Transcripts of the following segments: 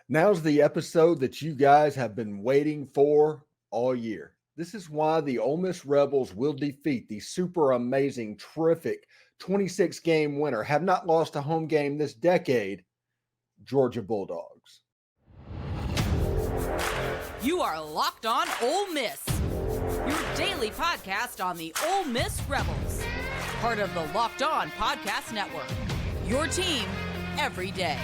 Now's the episode that you guys have been waiting for all year. This is why the Ole Miss Rebels will defeat the super amazing, terrific 26 game winner, have not lost a home game this decade, Georgia Bulldogs. You are Locked On Ole Miss, your daily podcast on the Ole Miss Rebels, part of the Locked On Podcast Network, your team every day.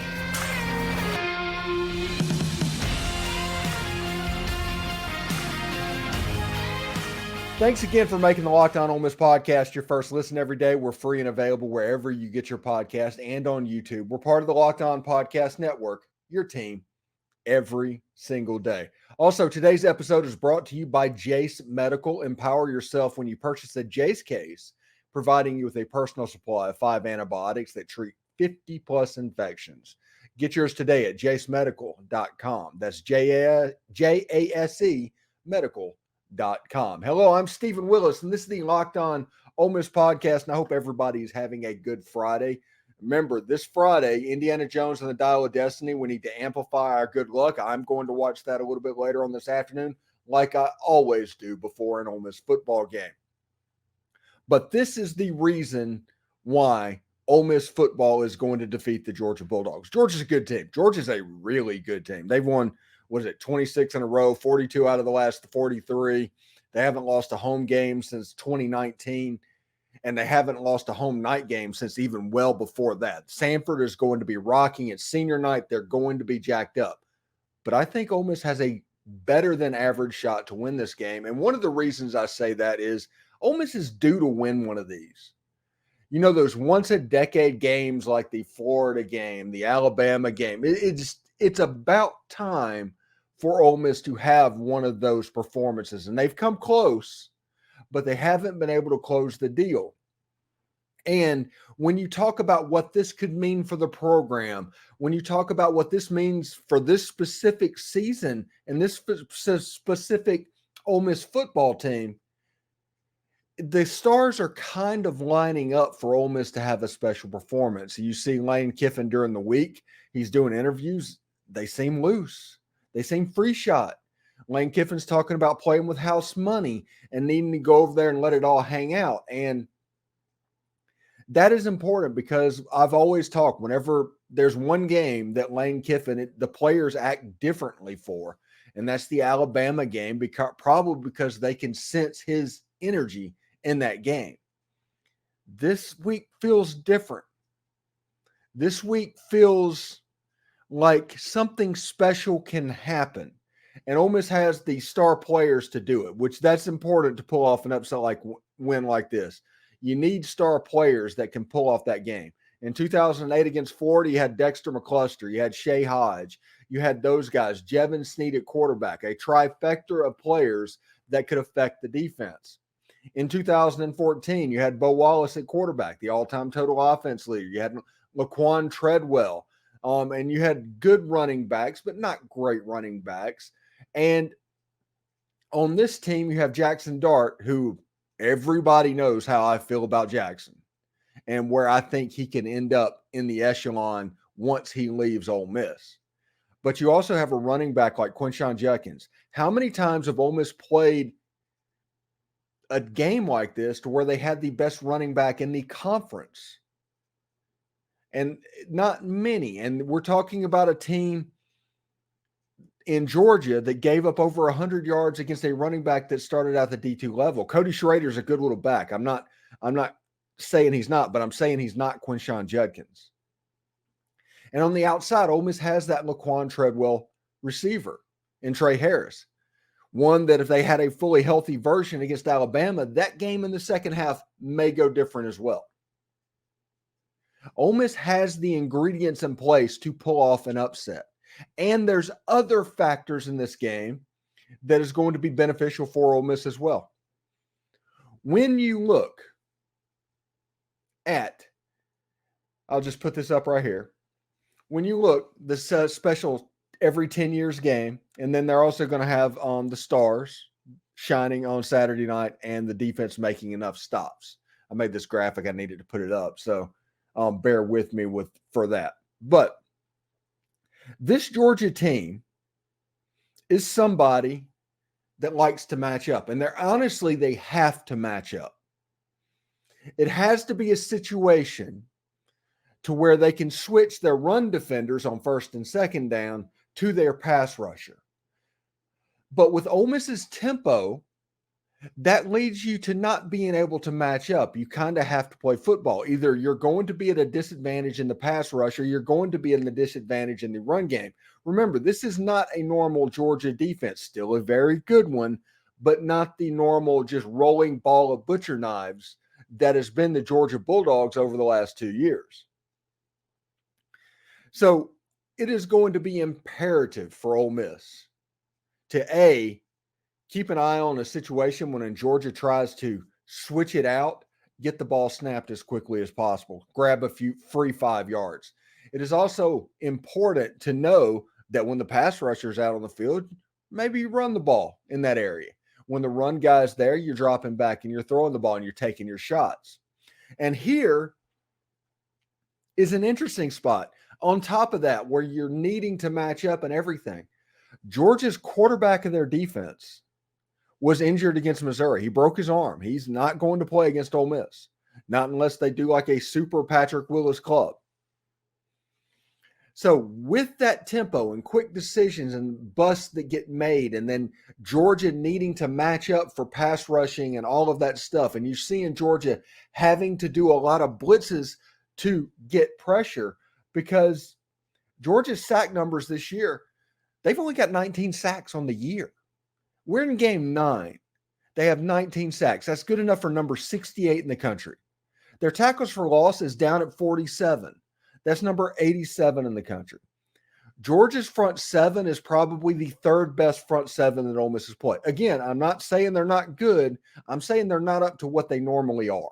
Thanks again for making the Locked On Ole Miss podcast your first listen every day. We're free and available wherever you get your podcast and on YouTube. We're part of the Locked On Podcast Network, your team every single day. Also, today's episode is brought to you by Jace Medical. Empower yourself when you purchase a Jace case, providing you with a personal supply of 5 antibiotics that treat 50 plus infections. Get yours today at jacemedical.com. That's Jase medical.com. Hello, I'm Stephen Willis, and this is the Locked On Ole Miss podcast, and I hope everybody's having a good Friday. Remember, this Friday, Indiana Jones and the Dial of Destiny, we need to amplify our good luck. I'm going to watch that a little bit later on this afternoon, like I always do before an Ole Miss football game. But this is the reason why Ole Miss football is going to defeat the Georgia Bulldogs. Georgia's a good team. Georgia's a really good team. They've won 26 in a row, 42 out of the last 43. They haven't lost a home game since 2019, and they haven't lost a home night game since even well before that. Sanford is going to be rocking. It's senior night. They're going to be jacked up. But I think Ole Miss has a better than average shot to win this game. And one of the reasons I say that is Ole Miss is due to win one of these. You know, those once-a-decade games like the Florida game, the Alabama game, it's about time for Ole Miss to have one of those performances. And they've come close, but they haven't been able to close the deal. And when you talk about what this could mean for the program, when you talk about what this means for this specific season and this specific Ole Miss football team, the stars are kind of lining up for Ole Miss to have a special performance. You see Lane Kiffin during the week. He's doing interviews. They seem loose. They seem free shot. Lane Kiffin's talking about playing with house money and needing to go over there and let it all hang out. And that is important because I've always talked, whenever there's one game that Lane Kiffin, the players act differently for, and that's the Alabama game, probably because they can sense his energy in that game. This week feels different. This week feels like something special can happen. And Ole Miss has the star players to do it, which that's important to pull off an upset win like this. You need star players that can pull off that game. In 2008 against Florida, you had Dexter McCluster, you had Shea Hodge, you had those guys, Jevin Sneed at quarterback, a trifecta of players that could affect the defense. In 2014, you had Bo Wallace at quarterback, the all-time total offense leader. You had Laquan Treadwell. And you had good running backs, but not great running backs. And on this team, you have Jaxson Dart, who everybody knows how I feel about Jaxson and where I think he can end up in the echelon once he leaves Ole Miss. But you also have a running back like Quinshon Judkins. How many times have Ole Miss played a game like this to where they had the best running back in the conference? And not many. And we're talking about a team in Georgia that gave up over 100 yards against a running back that started out the D2 level. Cody Schrader's a good little back. I'm not saying he's not, but I'm saying he's not Quinshon Judkins. And on the outside, Ole Miss has that Laquan Treadwell receiver in Trey Harris. One that if they had a fully healthy version against Alabama, that game in the second half may go different as well. Ole Miss has the ingredients in place to pull off an upset. And there's other factors in this game that is going to be beneficial for Ole Miss as well. When you look at, I'll just put this up right here. When you look, this special every 10 years game, and then they're also going to have the stars shining on Saturday night and the defense making enough stops. I made this graphic. I needed to put it up. So bear with me for that. But This Georgia team is somebody that likes to match up, and they have to match up. It has to be a situation to where they can switch their run defenders on first and second down to their pass rusher. But with Ole Miss's tempo, that leads you to not being able to match up. You kind of have to play football. Either you're going to be at a disadvantage in the pass rush, or you're going to be at a disadvantage in the run game. Remember, this is not a normal Georgia defense. Still a very good one, but not the normal just rolling ball of butcher knives that has been the Georgia Bulldogs over the last 2 years. So it is going to be imperative for Ole Miss to keep an eye on a situation when Georgia tries to switch it out, get the ball snapped as quickly as possible, grab a few free 5 yards. It is also important to know that when the pass rusher's out on the field, maybe you run the ball in that area. When the run guy's there, you're dropping back and you're throwing the ball and you're taking your shots. And here is an interesting spot. On top of that, where you're needing to match up and everything, Georgia's quarterback of their defense was injured against Missouri. He broke his arm. He's not going to play against Ole Miss, not unless they do like a super Patrick Willis club. So with that tempo and quick decisions and busts that get made, and then Georgia needing to match up for pass rushing and all of that stuff, and you're seeing Georgia having to do a lot of blitzes to get pressure, because Georgia's sack numbers this year, they've only got 19 sacks on the year. We're in game 9. They have 19 sacks. That's good enough for number 68 in the country. Their tackles for loss is down at 47. That's number 87 in the country. Georgia's front seven is probably the third best front seven that Ole Miss has played. Again, I'm not saying they're not good. I'm saying they're not up to what they normally are.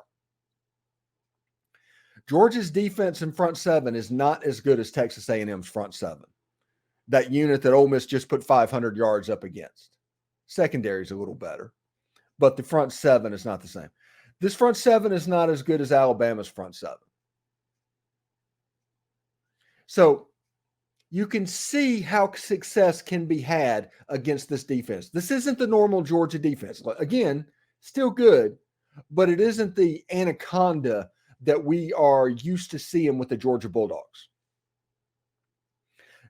Georgia's defense in front seven is not as good as Texas A&M's front seven, that unit that Ole Miss just put 500 yards up against. Secondary is a little better, but the front seven is not the same. This front seven is not as good as Alabama's front seven. So you can see how success can be had against this defense. This isn't the normal Georgia defense. Again, still good, but it isn't the anaconda that we are used to seeing with the Georgia Bulldogs.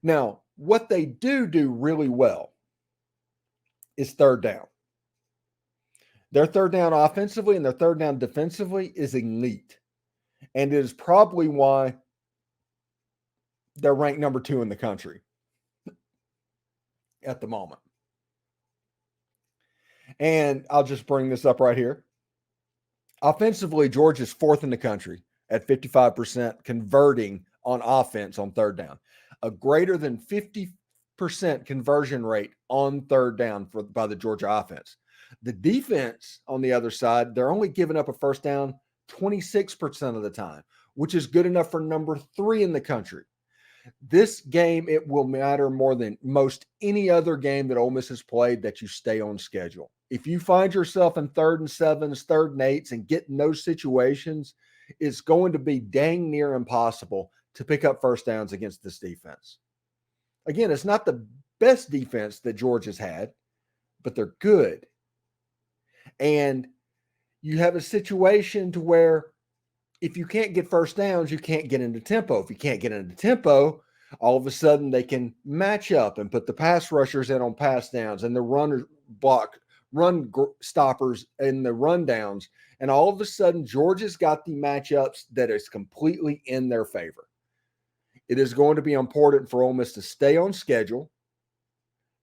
Now, what they do really well is third down. Their third down offensively and their third down defensively is elite. And it is probably why they're ranked number 2 in the country at the moment. And I'll just bring this up right here. Offensively, Georgia's 4th in the country at 55% converting on offense on third down. A greater than 50% conversion rate on third down by the Georgia offense. The defense, on the other side, they're only giving up a first down 26% of the time, which is good enough for number 3 in the country. This game, it will matter more than most any other game that Ole Miss has played that you stay on schedule. If you find yourself in 3rd and 7s, 3rd and 8s, and get in those situations, it's going to be dang near impossible to pick up first downs against this defense. Again, it's not the best defense that Georgia's had, but they're good. And you have a situation to where if you can't get first downs, you can't get into tempo. If you can't get into tempo, all of a sudden they can match up and put the pass rushers in on pass downs and the run stoppers in the run downs. And all of a sudden, Georgia's got the matchups that is completely in their favor. It is going to be important for Ole Miss to stay on schedule,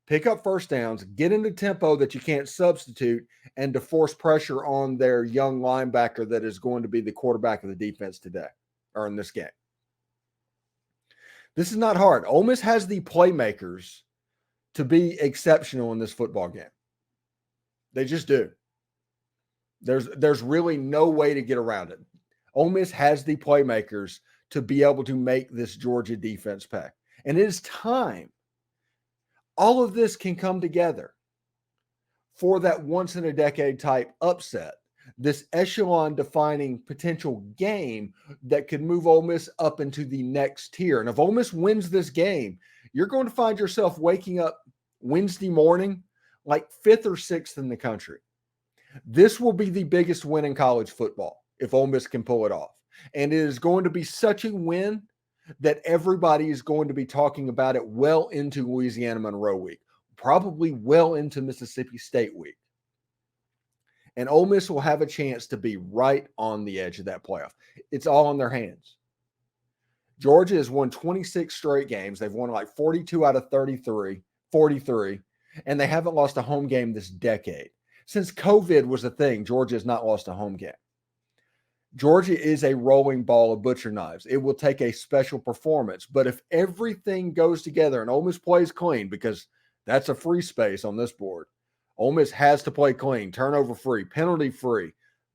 pick up first downs, get into tempo that you can't substitute, and to force pressure on their young linebacker that is going to be the quarterback of the defense today or in this game. This is not hard. Ole Miss has the playmakers to be exceptional in this football game. They just do. There's really no way to get around it. Ole Miss has the playmakers to be able to make this Georgia defense pay. And it is time. All of this can come together for that once-in-a-decade type upset, this echelon-defining potential game that could move Ole Miss up into the next tier. And if Ole Miss wins this game, you're going to find yourself waking up Wednesday morning like 5th or 6th in the country. This will be the biggest win in college football if Ole Miss can pull it off. And it is going to be such a win that everybody is going to be talking about it well into Louisiana Monroe week, probably well into Mississippi State week. And Ole Miss will have a chance to be right on the edge of that playoff. It's all in their hands. Georgia has won 26 straight games. They've won like 42 out of 43, and they haven't lost a home game this decade. Since COVID was a thing, Georgia has not lost a home game. Georgia is a rolling ball of butcher knives. It will take a special performance. But if everything goes together and Ole Miss plays clean, because that's a free space on this board, Ole Miss has to play clean, turnover free, penalty free.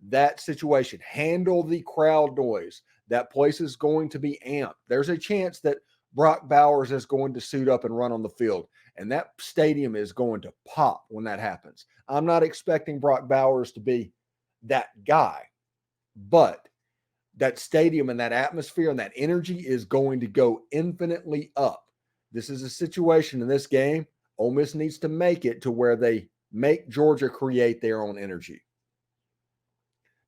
That situation, handle the crowd noise. That place is going to be amped. There's a chance that Brock Bowers is going to suit up and run on the field, and that stadium is going to pop when that happens. I'm not expecting Brock Bowers to be that guy, but that stadium and that atmosphere and that energy is going to go infinitely up. This is a situation in this game, Ole Miss needs to make it to where they make Georgia create their own energy.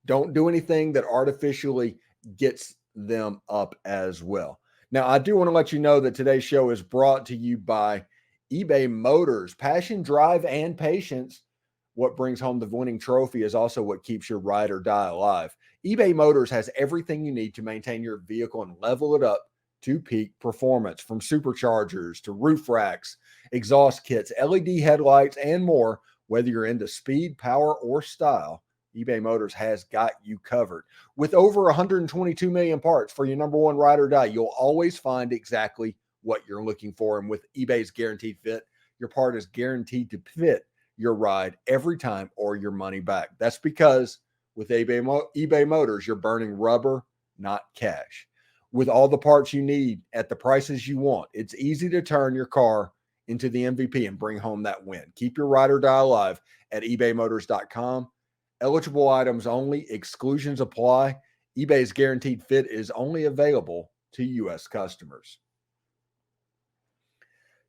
Don't do anything that artificially gets them up as well. Now, I do want to let you know that today's show is brought to you by eBay Motors. Passion, drive, and patience. What brings home the winning trophy is also what keeps your ride or die alive. eBay Motors has everything you need to maintain your vehicle and level it up to peak performance, from superchargers to roof racks, exhaust kits, LED headlights, and more. Whether you're into speed, power, or style, eBay Motors has got you covered. With over 122 million parts for your number one ride or die, you'll always find exactly what you're looking for. And with eBay's Guaranteed Fit, your part is guaranteed to fit your ride every time or your money back. That's because with eBay Motors, you're burning rubber, not cash. With all the parts you need at the prices you want, it's easy to turn your car into the MVP and bring home that win. Keep your ride or die alive at ebaymotors.com. Eligible items only. Exclusions apply. eBay's Guaranteed Fit is only available to U.S. customers.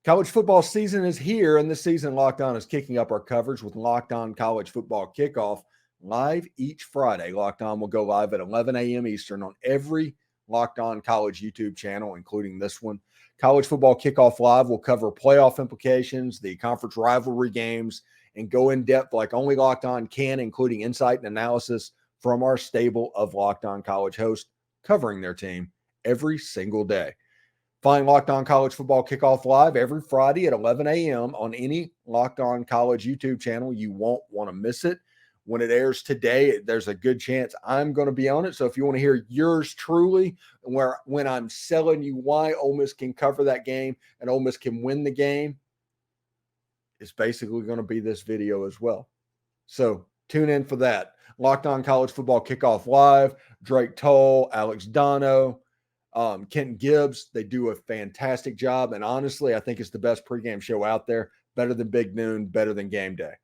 College football season is here, and this season Locked On is kicking up our coverage with Locked On College Football Kickoff live each Friday. Locked On will go live at 11 a.m. Eastern on every Locked On College YouTube channel, including this one. College Football Kickoff Live will cover playoff implications, the conference rivalry games, and go in depth like only Locked On can, including insight and analysis from our stable of Locked On College hosts covering their team every single day. Find Locked On College Football Kickoff Live every Friday at 11 a.m. on any Locked On College YouTube channel. You won't want to miss it. When it airs today, there's a good chance I'm going to be on it. So if you want to hear yours truly, when I'm selling you why Ole Miss can cover that game and Ole Miss can win the game, it's basically going to be this video as well. So tune in for that. Locked On College Football Kickoff Live, Drake Toll, Alex Dono, Kenton Gibbs, they do a fantastic job. And honestly, I think it's the best pregame show out there. Better than Big Noon, better than Game Day.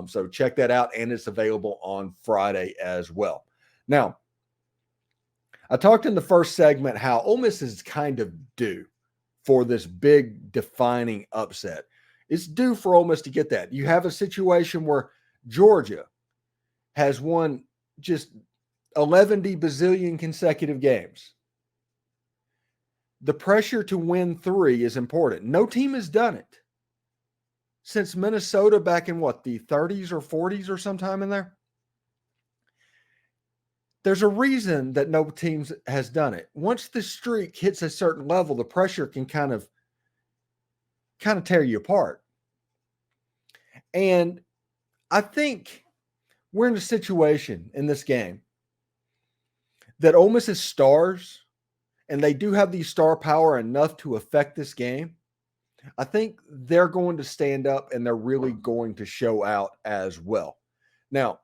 So check that out, and it's available on Friday as well. Now, I talked in the first segment how Ole Miss is kind of due for this big defining upset. It's due for Ole Miss to get that. You have a situation where Georgia has won just 11 bazillion consecutive games. The pressure to win 3 is important. No team has done it since Minnesota back in the 30s or 40s or sometime in there. There's a reason that no team has done it. Once the streak hits a certain level, the pressure can kind of tear you apart. And I think we're in a situation in this game that Ole Miss's stars, and they do have the star power enough to affect this game, I think they're going to stand up and they're really going to show out as well. Now,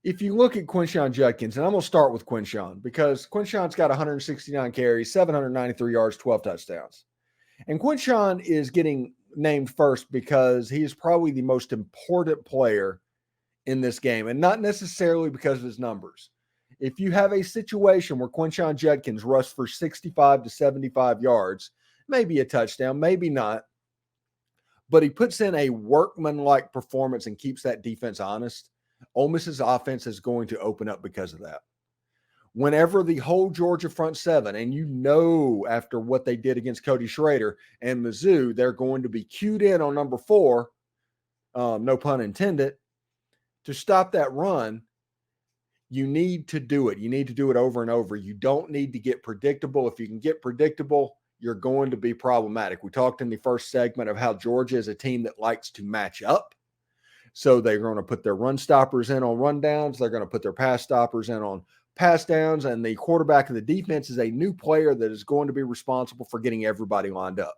if you look at Quinshon Judkins, and I'm going to start with Quinshon because Quinshon's got 169 carries, 793 yards, 12 touchdowns. And Quinshon is getting named first because he is probably the most important player in this game, and not necessarily because of his numbers. If you have a situation where Quinshon Judkins rushed for 65 to 75 yards, maybe a touchdown, maybe not. But he puts in a workmanlike performance and keeps that defense honest. Ole Miss's offense is going to open up because of that. Whenever the whole Georgia front seven, and you know after what they did against Cody Schrader and Mizzou, they're going to be cued in on number 4, no pun intended, to stop that run. You need to do it. You need to do it over and over. You don't need to get predictable. If you can get predictable, you're going to be problematic. We talked in the first segment of how Georgia is a team that likes to match up. So they're going to put their run stoppers in on run downs. They're going to put their pass stoppers in on pass downs. And the quarterback of the defense is a new player that is going to be responsible for getting everybody lined up.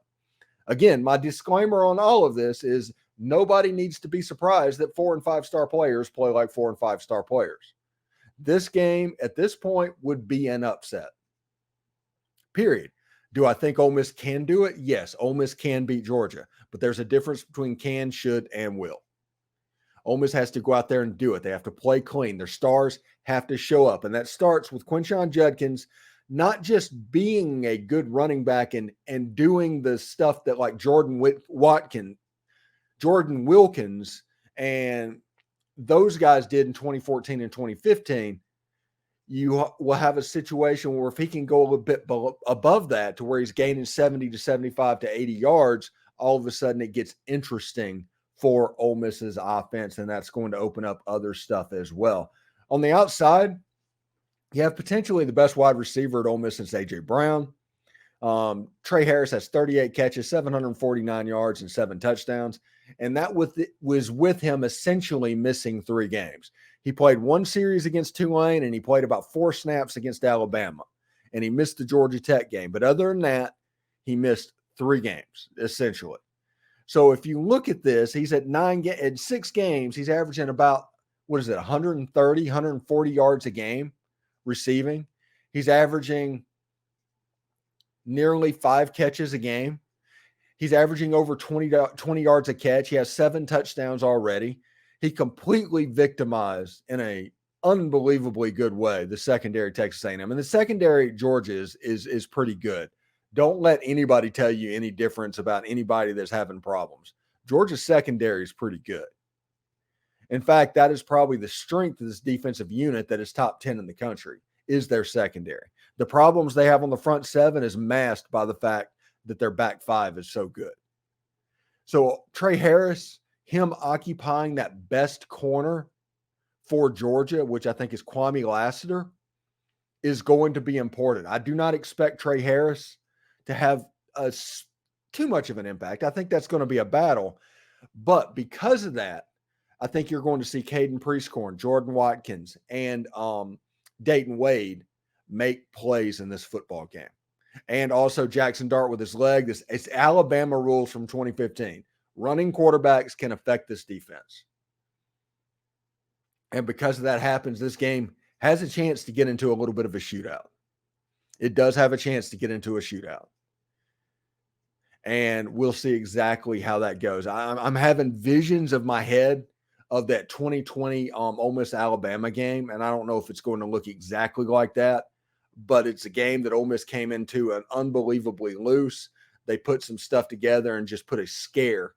Again, my disclaimer on all of this is nobody needs to be surprised that 4- and 5-star players play like 4- and 5-star players. This game at this point would be an upset. Period. Do I think Ole Miss can do it? Yes, Ole Miss can beat Georgia, but there's a difference between can, should, and will. Ole Miss has to go out there and do it. They have to play clean. Their stars have to show up, and that starts with Quinshon Judkins not just being a good running back and doing the stuff that like Jordan Wilkins, and those guys did in 2014 and 2015. You will have a situation where if he can go a little bit above that to where he's gaining 70 to 75 to 80 yards, all of a sudden it gets interesting for Ole Miss's offense, and that's going to open up other stuff as well. On the outside, you have potentially the best wide receiver at Ole Miss since A.J. Brown. Trey Harris has 38 catches, 749 yards, and 7 touchdowns, and that was with him essentially missing 3 games. He played 1 series against Tulane, and he played about 4 snaps against Alabama, and he missed the Georgia Tech game. But other than that, he missed 3 games, essentially. So if you look at this, he's at 6 games, he's averaging about, 130, 140 yards a game receiving. He's averaging nearly 5 catches a game. He's averaging over 20 yards a catch. He has 7 touchdowns already. He completely victimized in a unbelievably good way the secondary Texas A&M. And the secondary Georgia is pretty good. Don't let anybody tell you any difference about anybody that's having problems. Georgia's secondary is pretty good. In fact, that is probably the strength of this defensive unit that is top 10 in the country, is their secondary. The problems they have on the front 7 is masked by the fact that their back 5 is so good. So Trey Harris, him occupying that best corner for Georgia, which I think is Kwame Lassiter, is going to be important. I do not expect Trey Harris to have too much of an impact. I think that's going to be a battle. But because of that, I think you're going to see Caden Prieskorn, Jordan Watkins, and Dayton Wade make plays in this football game. And also Jaxson Dart with his leg. It's Alabama rules from 2015. Running quarterbacks can affect this defense. And because of that happens, this game has a chance to get into a little bit of a shootout. It does have a chance to get into a shootout. And we'll see exactly how that goes. I'm having visions of my head of that 2020 Ole Miss Alabama game, and I don't know if it's going to look exactly like that, but it's a game that Ole Miss came into an unbelievably loose. They put some stuff together and just put a scare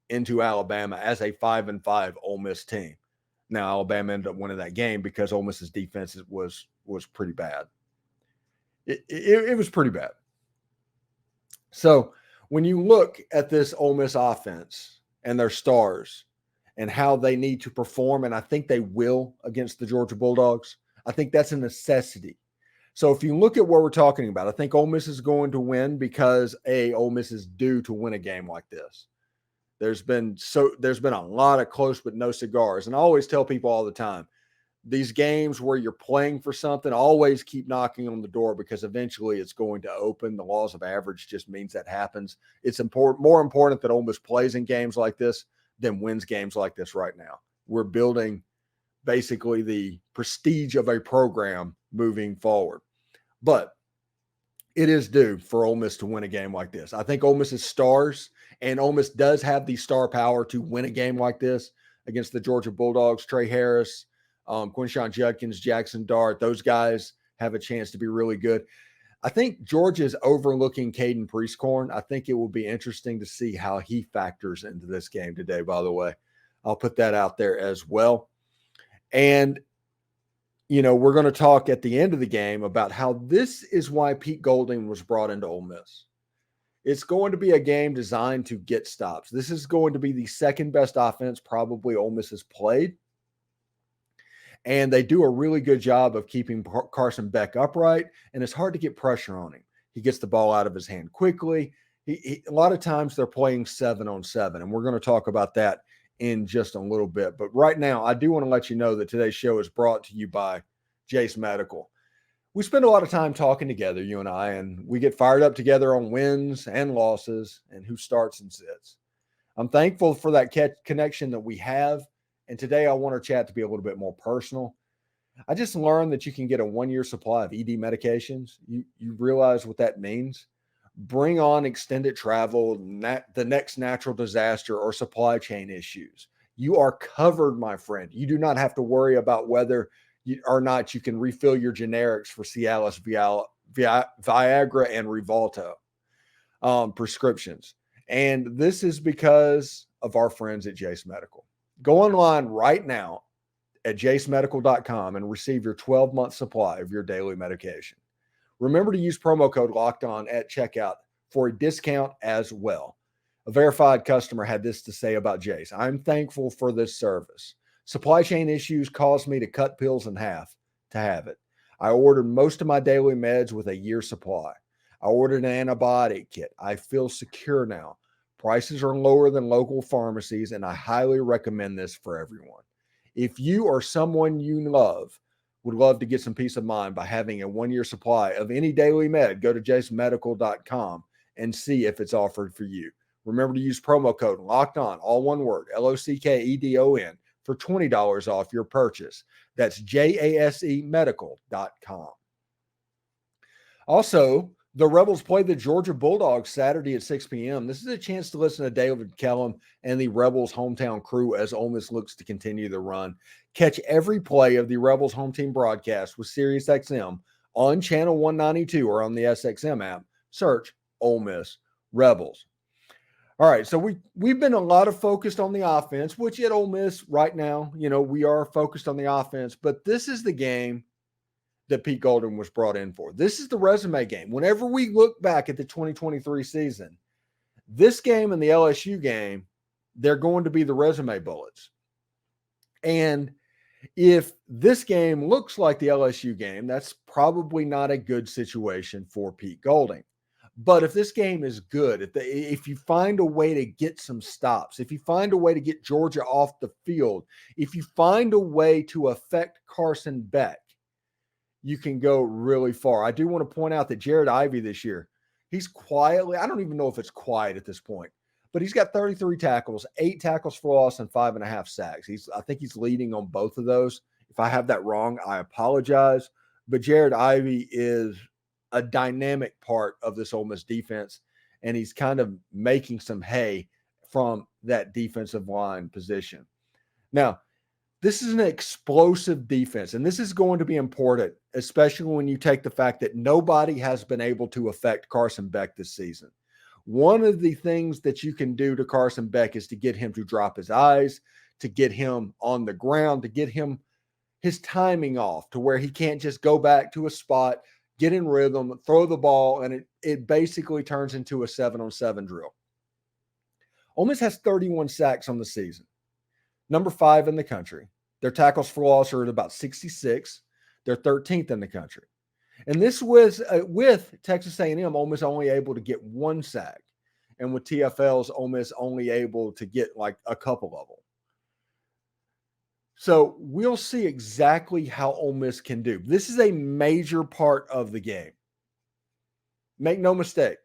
into Alabama as a 5-5 Ole Miss team. Now, Alabama ended up winning that game because Ole Miss's defense was pretty bad. It was pretty bad. So when you look at this Ole Miss offense and their stars and how they need to perform, and I think they will against the Georgia Bulldogs, I think that's a necessity. So if you look at what we're talking about, I think Ole Miss is going to win because Ole Miss is due to win a game like this. There's been a lot of close but no cigars. And I always tell people all the time, these games where you're playing for something, always keep knocking on the door because eventually it's going to open. The laws of average just means that happens. It's more important that Ole Miss plays in games like this than wins games like this right now. We're building basically the prestige of a program moving forward. But it is due for Ole Miss to win a game like this. I think Ole Miss is stars, and Ole Miss does have the star power to win a game like this against the Georgia Bulldogs. Trey Harris, Quinshon Judkins, Jaxson Dart, those guys have a chance to be really good. I think Georgia is overlooking Caden Prieskorn. I think it will be interesting to see how he factors into this game today, by the way. I'll put that out there as well. And, we're going to talk at the end of the game about how this is why Pete Golding was brought into Ole Miss. It's going to be a game designed to get stops. This is going to be the second best offense probably Ole Miss has played. And they do a really good job of keeping Carson Beck upright, and it's hard to get pressure on him. He gets the ball out of his hand quickly. A lot of times they're playing 7-on-7, and we're going to talk about that in just a little bit. But right now, I do want to let you know that today's show is brought to you by Jaxson Medical. We spend a lot of time talking together, you and I, and we get fired up together on wins and losses and who starts and sits. I'm thankful for that connection that we have. And today I want our chat to be a little bit more personal. I just learned that you can get a 1-year supply of ED medications. You realize what that means. Bring on extended travel, the next natural disaster, or supply chain issues. You are covered, my friend. You do not have to worry about whether or not you can refill your generics for Cialis, Viagra, and Rivolto prescriptions. And this is because of our friends at Jaxson Medical. Go online right now at jaxmedical.com and receive your 12-month supply of your daily medication. Remember to use promo code LOCKEDON at checkout for a discount as well. A verified customer had this to say about Jace. I'm thankful for this service. Supply chain issues caused me to cut pills in half to have it. I ordered most of my daily meds with a year supply. I ordered an antibiotic kit. I feel secure now. Prices are lower than local pharmacies, and I highly recommend this for everyone. If you or someone you love would love to get some peace of mind by having a 1-year supply of any daily med, go to jaxmedical.com and see if it's offered for you. Remember to use promo code LOCKEDON, all one word, LOCKEDON, for $20 off your purchase. That's jasemedical.com. Also, the Rebels play the Georgia Bulldogs Saturday at 6 p.m. This is a chance to listen to David Kellum and the Rebels hometown crew as Ole Miss looks to continue the run. Catch every play of the Rebels home team broadcast with SiriusXM on channel 192 or on the SXM app. Search Ole Miss Rebels. All right, so we've been a lot of focused on the offense, which at Ole Miss right now, we are focused on the offense, but this is the game that Pete Golding was brought in for. This is the resume game. Whenever we look back at the 2023 season, this game and the LSU game, they're going to be the resume bullets. And if this game looks like the LSU game, that's probably not a good situation for Pete Golding. But if this game is good, if you find a way to get some stops, if you find a way to get Georgia off the field, if you find a way to affect Carson Beck, you can go really far. I do want to point out that Jared Ivey this year, he's quietly, I don't even know if it's quiet at this point, but he's got 33 tackles, 8 tackles for loss, and 5.5 sacks. I think he's leading on both of those. If I have that wrong, I apologize. But Jared Ivey is a dynamic part of this Ole Miss defense, and he's kind of making some hay from that defensive line position. Now, this is an explosive defense, and this is going to be important, especially when you take the fact that nobody has been able to affect Carson Beck this season. One of the things that you can do to Carson Beck is to get him to drop his eyes, to get him on the ground, to get him his timing off to where he can't just go back to a spot, get in rhythm, throw the ball, and it basically turns into a 7-on-7 drill. Ole Miss has 31 sacks on the season. Number 5 in the country. Their tackles for loss are at about 66. They're 13th in the country. And this was with Texas A&M, Ole Miss only able to get 1 sack. And with TFL's, Ole Miss only able to get like a couple of them. So we'll see exactly how Ole Miss can do. This is a major part of the game. Make no mistake.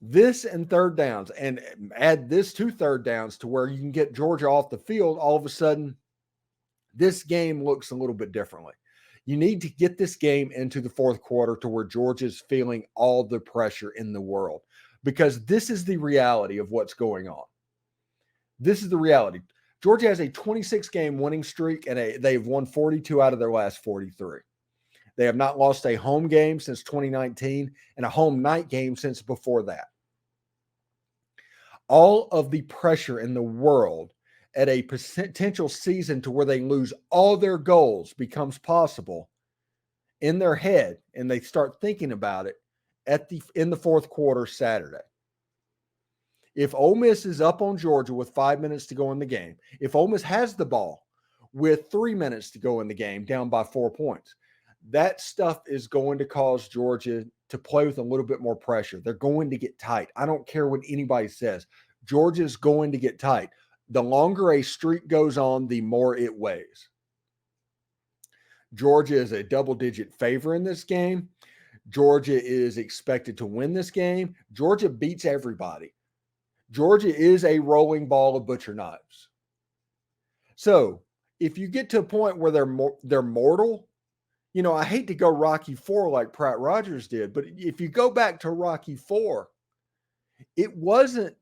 This and third downs, and add this to third downs to where you can get Georgia off the field, all of a sudden, this game looks a little bit differently. You need to get this game into the fourth quarter to where Georgia's feeling all the pressure in the world, because this is the reality of what's going on. This is the reality. Georgia has a 26-game winning streak, and they've won 42 out of their last 43. They have not lost a home game since 2019 and a home night game since before that. All of the pressure in the world at a potential season to where they lose all their goals becomes possible in their head, and they start thinking about it in the fourth quarter Saturday. If Ole Miss is up on Georgia with 5 minutes to go in the game, if Ole Miss has the ball with 3 minutes to go in the game, down by 4 points, that stuff is going to cause Georgia to play with a little bit more pressure. They're going to get tight. I don't care what anybody says. Georgia's going to get tight. The longer a streak goes on, the more it weighs. Georgia is a double-digit favor in this game. Georgia is expected to win this game. Georgia beats everybody. Georgia is a rolling ball of butcher knives. So if you get to a point where they're mortal, you know, I hate to go Rocky IV like Pratt Rogers did, but if you go back to Rocky IV, it wasn't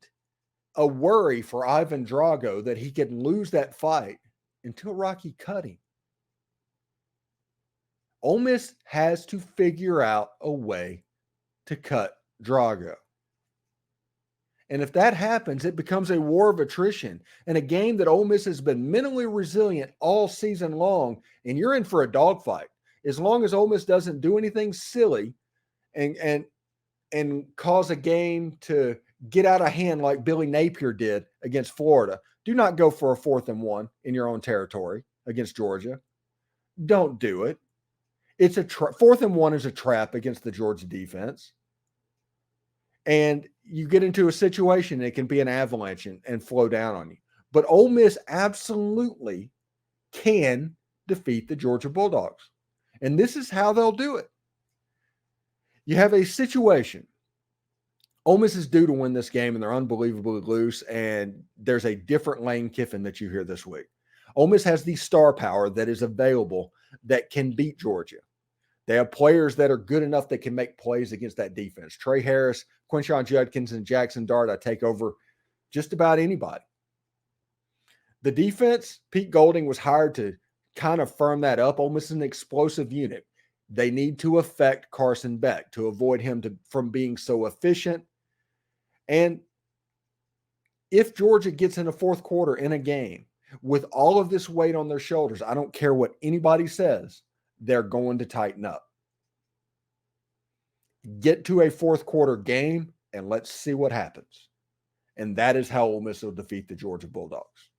a worry for Ivan Drago that he could lose that fight until Rocky cut him. Ole Miss has to figure out a way to cut Drago. And if that happens, it becomes a war of attrition and a game that Ole Miss has been mentally resilient all season long, and you're in for a dogfight. As long as Ole Miss doesn't do anything silly and cause a game to get out of hand like Billy Napier did against Florida. Do not go for a 4th and 1 in your own territory against Georgia. Don't do it. It's 4th and 1 is a trap against the Georgia defense. And you get into a situation, it can be an avalanche and flow down on you. But Ole Miss absolutely can defeat the Georgia Bulldogs. And this is how they'll do it. You have a situation. Ole Miss is due to win this game, and they're unbelievably loose, and there's a different Lane Kiffin that you hear this week. Ole Miss has the star power that is available that can beat Georgia. They have players that are good enough that can make plays against that defense. Trey Harris, Quinshon Judkins, and Jaxson Dart, I take over just about anybody. The defense, Pete Golding was hired to kind of firm that up. Ole Miss is an explosive unit. They need to affect Carson Beck to avoid him from being so efficient. And if Georgia gets in a fourth quarter in a game with all of this weight on their shoulders, I don't care what anybody says, they're going to tighten up. Get to a fourth quarter game and let's see what happens. And that is how Ole Miss will defeat the Georgia Bulldogs.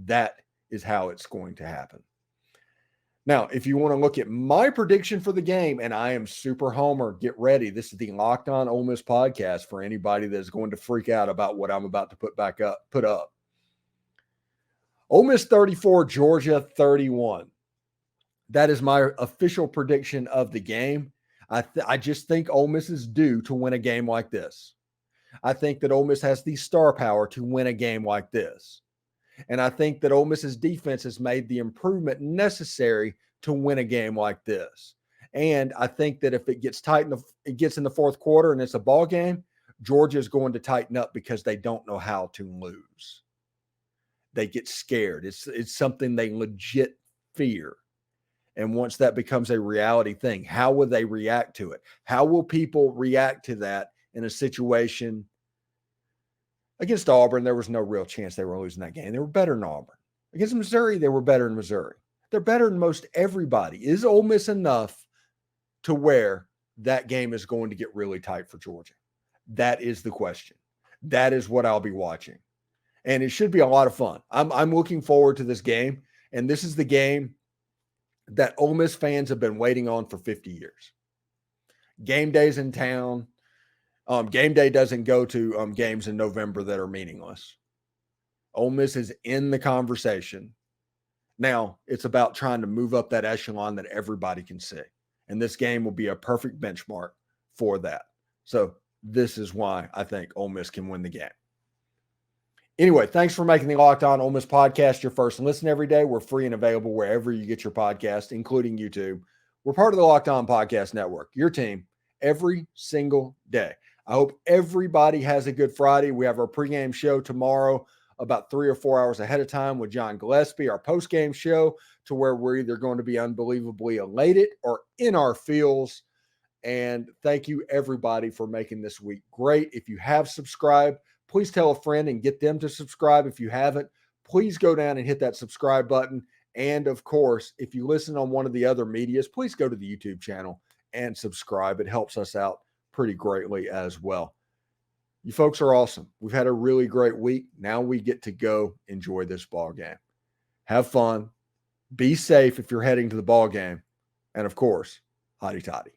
That is how it's going to happen. Now, if you want to look at my prediction for the game, and I am super homer, get ready. This is the Locked On Ole Miss podcast for anybody that's going to freak out about what I'm about to put up. Ole Miss 34, Georgia 31. That is my official prediction of the game. I just think Ole Miss is due to win a game like this. I think that Ole Miss has the star power to win a game like this. And I think that Ole Miss's defense has made the improvement necessary to win a game like this. And I think that if it gets tight, it gets in the fourth quarter and it's a ball game, Georgia is going to tighten up because they don't know how to lose. They get scared. It's something they legit fear. And once that becomes a reality thing, how will they react to it? How will people react to that in a situation? Against Auburn, there was no real chance they were losing that game. They were better than Auburn. Against Missouri, they were better than Missouri. They're better than most everybody. Is Ole Miss enough to where that game is going to get really tight for Georgia? That is the question. That is what I'll be watching. And it should be a lot of fun. I'm looking forward to this game. And this is the game that Ole Miss fans have been waiting on for 50 years. Game day's in town. Game day doesn't go to games in November that are meaningless. Ole Miss is in the conversation. Now, it's about trying to move up that echelon that everybody can see. And this game will be a perfect benchmark for that. So this is why I think Ole Miss can win the game. Anyway, thanks for making the Locked On Ole Miss podcast your first listen every day. We're free and available wherever you get your podcast, including YouTube. We're part of the Locked On Podcast Network, your team every single day. I hope everybody has a good Friday. We have our pregame show tomorrow about 3 or 4 hours ahead of time with John Gillespie, our post-game show, to where we're either going to be unbelievably elated or in our feels. And thank you, everybody, for making this week great. If you have subscribed, please tell a friend and get them to subscribe. If you haven't, please go down and hit that subscribe button. And, of course, if you listen on one of the other medias, please go to the YouTube channel and subscribe. It helps us out pretty greatly as well. You folks are awesome. We've had a really great week. Now we get to go enjoy this ball game. Have fun. Be safe if you're heading to the ball game. And, of course, hotty toddy.